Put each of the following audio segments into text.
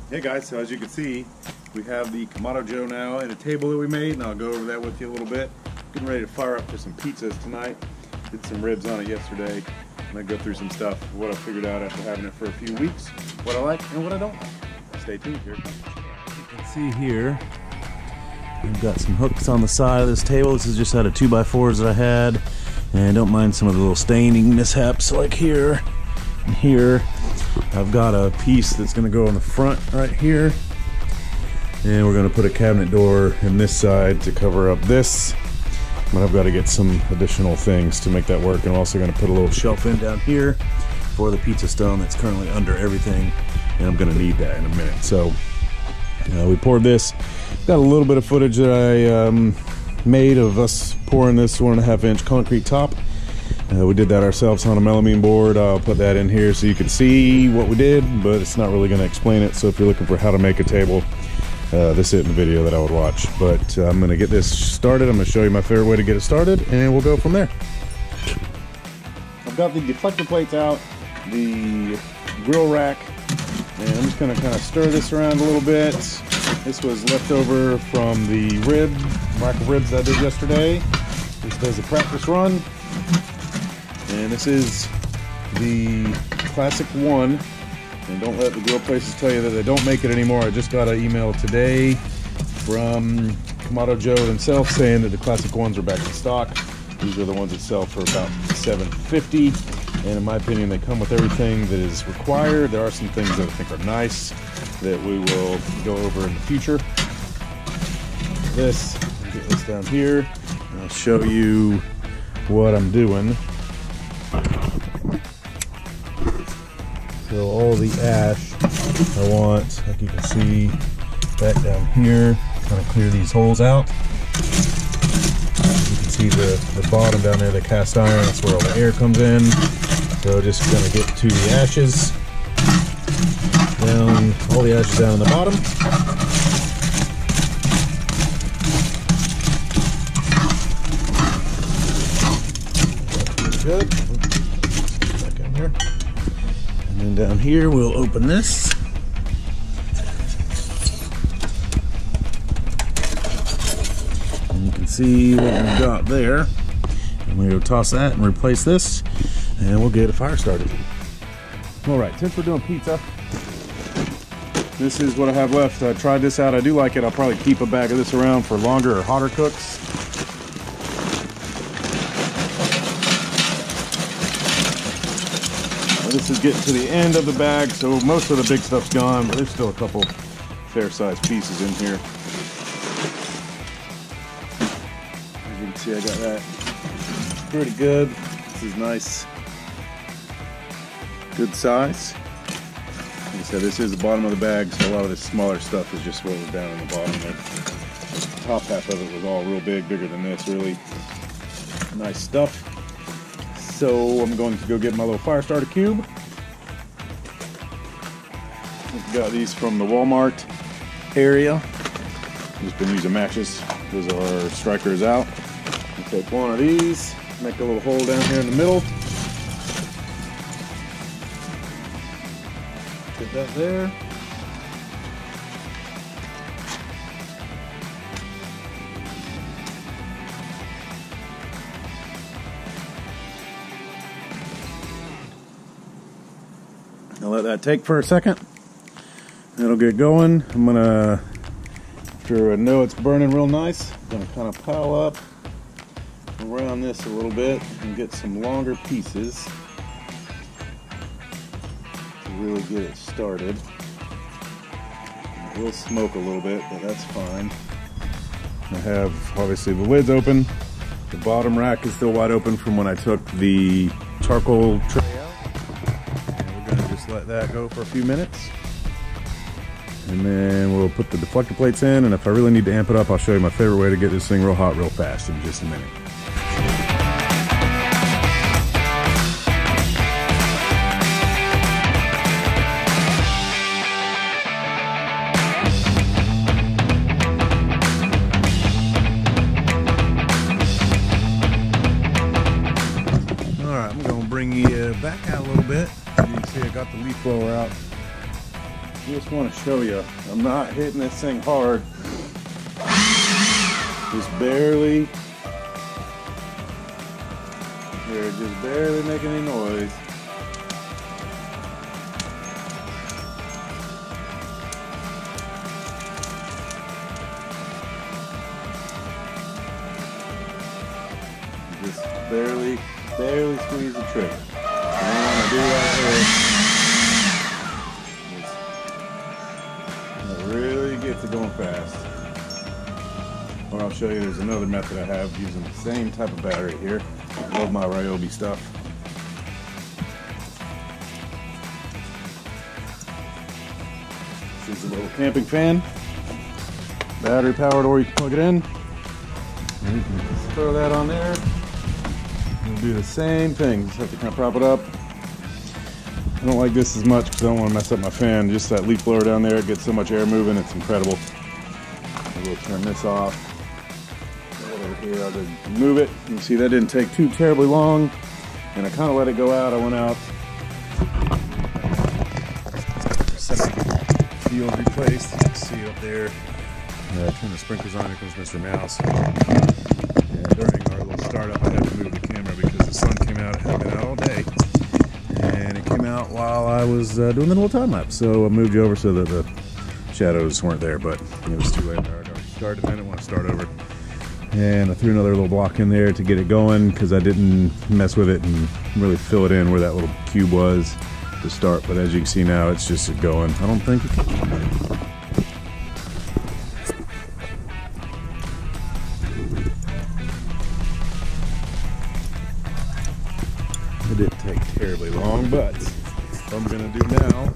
Hey guys, so as you can see, we have the Kamado Joe now and a table that we made, and I'll go over that with you a little bit. Getting ready to fire up for some pizzas tonight. Did some ribs on it yesterday. I'm going to go through some stuff, what I figured out after having it for a few weeks, what I like and what I don't like. Stay tuned here. As you can see here, we've got some hooks on the side of this table. This is just out of 2x4s that I had, and don't mind some of the little staining mishaps like here and here. I've got a piece that's going to go on the front right here, and we're going to put a cabinet door in this side to cover up this, but I've got to get some additional things to make that work. And I'm also going to put a little shelf in down here for the pizza stone that's currently under everything, and I'm going to need that in a minute. So we poured this. Got a little bit of footage that I made of us pouring this 1.5-inch concrete top. We did that ourselves on a melamine board. I'll put that in here so you can see what we did, but it's not really going to explain it. So if you're looking for how to make a table, this isn't the video that I would watch. But I'm going to get this started. I'm going to show you my favorite way to get it started, and we'll go from there. I've got the deflector plates out, the grill rack, and I'm just going to kind of stir this around a little bit. This was left over from the rack of ribs I did yesterday. This does a practice run. And this is the Classic I, and don't let the grill places tell you that they don't make it anymore. I just got an email today from Kamado Joe himself saying that the Classic I's are back in stock. These are the ones that sell for about $7.50, and in my opinion they come with everything that is required. There are some things that I think are nice that we will go over in the future. Get this down here, and I'll show you what I'm doing. So all the ash I want, like you can see, back down here, kind of clear these holes out. You can see the bottom down there, the cast iron, that's where all the air comes in. So just gonna get to the ashes, down, all the ashes down on the bottom. Good. Back in here. And then down here we'll open this. And you can see what we've got there. And we'll toss that and replace this, and we'll get a fire started. Alright, since we're doing pizza, this is what I have left. I tried this out. I do like it. I'll probably keep a bag of this around for longer or hotter cooks. This is getting to the end of the bag, so most of the big stuff's gone, but there's still a couple fair-sized pieces in here. As you can see, I got that pretty good. This is nice, good size. Like I said, this is the bottom of the bag, so a lot of this smaller stuff is just what was down in the bottom there. The top half of it was all real big, bigger than this, really nice stuff. So I'm going to go get my little fire starter cube. I've got these from the Walmart area. Just been using matches. Those are our strikers out. I'll take one of these, make a little hole down here in the middle. Get that there. I'll let that take for a second. It'll get going. I'm gonna, after I know it's burning real nice, I'm gonna kind of pile up around this a little bit and get some longer pieces to really get it started. It will smoke a little bit, but that's fine. I have obviously the lid's open. The bottom rack is still wide open from when I took the charcoal tray out. Let that go for a few minutes, and then we'll put the deflector plates in, and if I really need to amp it up, I'll show you my favorite way to get this thing real hot real fast in just a minute. Alright, I'm going to bring you back out a little bit. You can see I got the leaf blower out just want to show you, I'm not hitting this thing hard. Just barely. Here, just barely making any noise. Just barely squeeze the trigger. What I want to do right here is really gets it going fast. Or I'll show you, there's another method I have using the same type of battery here. I love my Ryobi stuff. This is a little camping fan. Battery powered, or you can plug it in. And you can just throw that on there. We'll do the same thing, just have to kind of prop it up. I don't like this as much because I don't want to mess up my fan. Just that leaf blower down there, it gets so much air moving, it's incredible. We'll turn this off. Right over here, I'll just move it. You can see that didn't take too terribly long. And I kind of let it go out. I went out. Field replaced. You can see it up there. Turn the sprinklers on. Here comes Mr. Mouse. And during our little startup, I had to move the camera because the sun came out. It had been out all day. And it came out while I was doing the little time lapse. So I moved you over so that the shadows weren't there, but it was too late. I already started, and I didn't want to start over. And I threw another little block in there to get it going because I didn't mess with it and really fill it in where that little cube was to start. But as you can see now, it's just going. I don't think it can. It didn't take terribly long, but what I'm going to do now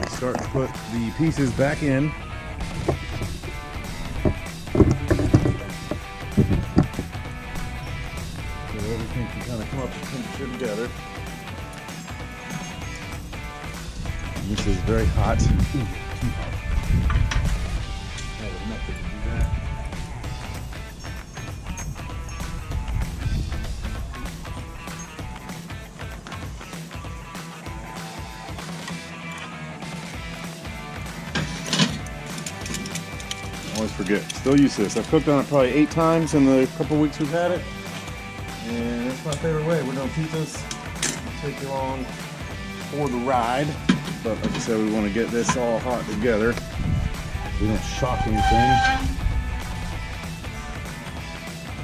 is start to put the pieces back in. So everything can kind of come up to temperature together. This is very hot. Too hot. I have enough to do that. Always forget. Still use this. I've cooked on it probably 8 times in the couple weeks we've had it. And it's my favorite way. We're doing pizzas. It'll take you along for the ride. But like I said, we want to get this all hot together. We don't shock anything.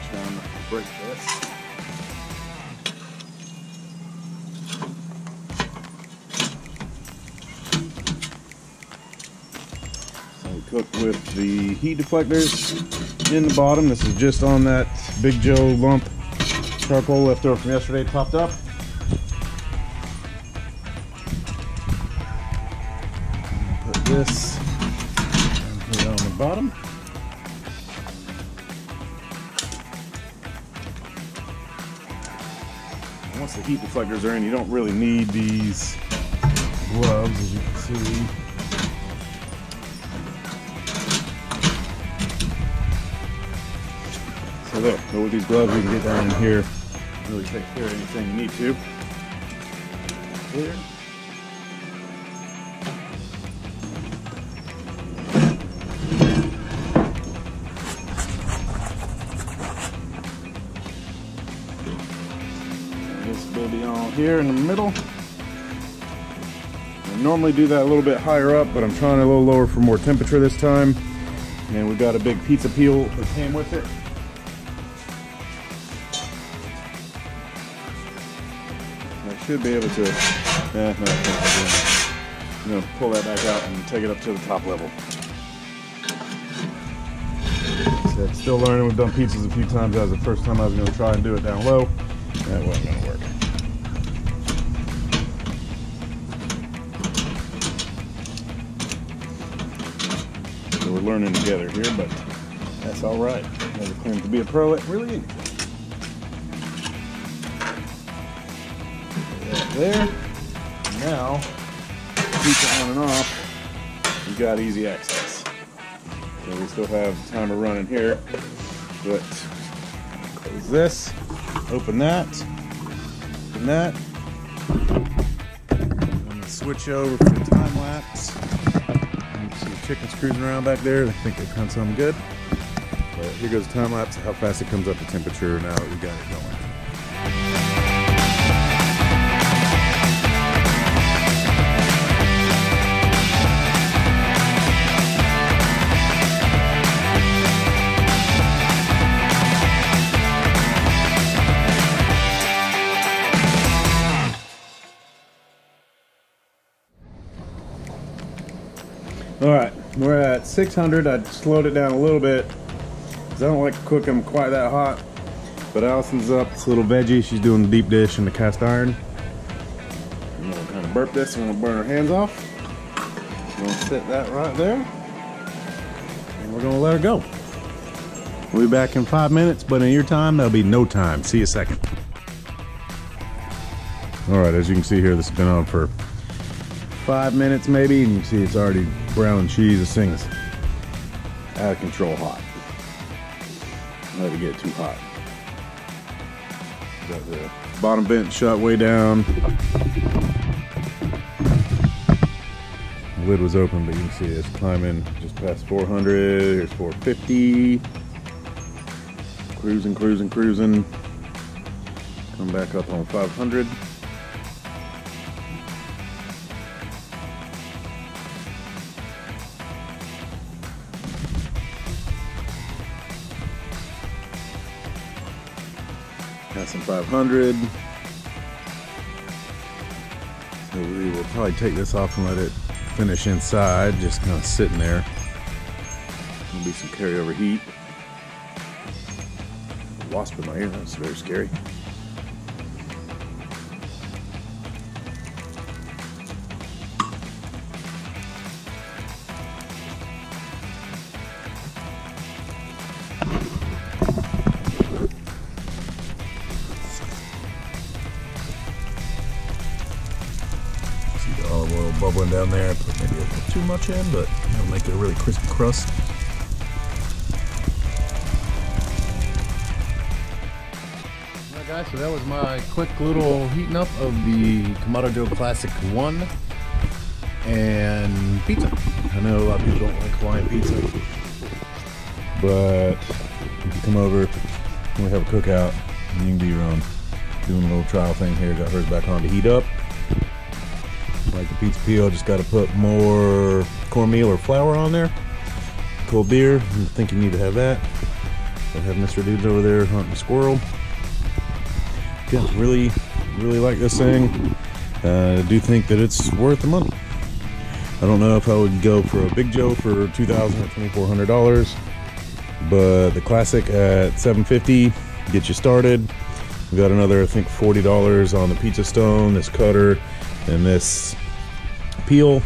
Trying to break this. Cook with the heat deflectors in the bottom. This is just on that Big Joe lump charcoal left over from yesterday, topped up. Put this and put it on the bottom. And once the heat deflectors are in, you don't really need these gloves, as you can see. So there, but with these gloves we can get down in here, really take care of anything you need to. Clear. And this baby on here in the middle. I normally do that a little bit higher up, but I'm trying a little lower for more temperature this time. And we've got a big pizza peel that came with it. I should be able to, no, I'm going to pull that back out and take it up to the top level. So still learning. We've done pizzas a few times. That was the first time I was going to try and do it down low. That wasn't going to work. So we're learning together here, but that's all right. Never claimed to be a pro at really anything. There. Now, keep it on and off. You've got easy access. So we still have the timer running here, but close this, open that, and the switch over for the time lapse. Some chickens cruising around back there. I think they found something good. But here goes the time lapse, how fast it comes up to temperature now that we got it going. Alright, we're at 600. I slowed it down a little bit because I don't like to cook them quite that hot. But Allison's up, this little veggie. She's doing the deep dish in the cast iron. I'm gonna kind of burp this. I'm gonna burn her hands off. I'm gonna set that right there. And we're gonna let her go. We'll be back in 5 minutes, but in your time, there'll be no time. See you a second. Alright, as you can see here, this has been on for 5 minutes maybe, and you can see it's already brown cheese. This thing's out of control hot. Let it get too hot. Got the bottom vent shut way down. The lid was open, but you can see it's climbing just past 400. Here's 450. Cruising, cruising, cruising. Come back up on 500. Got some 500. So we will probably take this off and let it finish inside, just kind of sitting there. There'll be some carryover heat. Wasp in my ear, that's very scary. Olive oil bubbling down there. I put maybe a little too much in, but it'll make it a really crispy crust. Alright guys, so that was my quick little heating up of the Kamado Joe Classic I and pizza. I know a lot of people don't like Hawaiian pizza, but if you come over and we have a cookout, you can do your own. Doing a little trial thing here, got hers back on to heat up. Like the pizza peel, just got to put more cornmeal or flour on there. Cold beer, I think you need to have that. I have Mr. Dudes over there hunting a squirrel. Yeah, really like this thing. I do think that it's worth the money. I don't know if I would go for a Big Joe for $2,000 or $2,400, but the Classic at $750 get you started. We got another, I think, $40 on the pizza stone, this cutter, and this peel.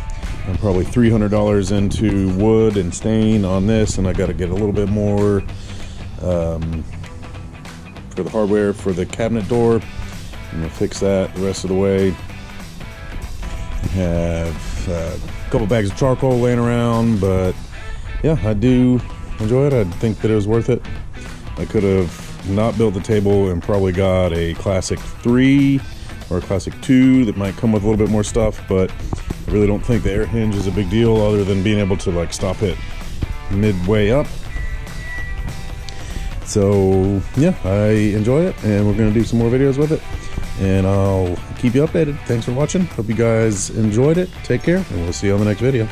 I'm probably $300 into wood and stain on this, and I got to get a little bit more for the hardware for the cabinet door. I'm gonna fix that the rest of the way. I have a couple bags of charcoal laying around, but yeah, I do enjoy it. I think that it was worth it. I could have not built the table and probably got a Classic 3 or a Classic 2 that might come with a little bit more stuff, but I really don't think the air hinge is a big deal other than being able to like stop it midway up. So yeah, I enjoy it, and we're gonna do some more videos with it, and I'll keep you updated. Thanks for watching. Hope you guys enjoyed it. Take care, and we'll see you on the next video.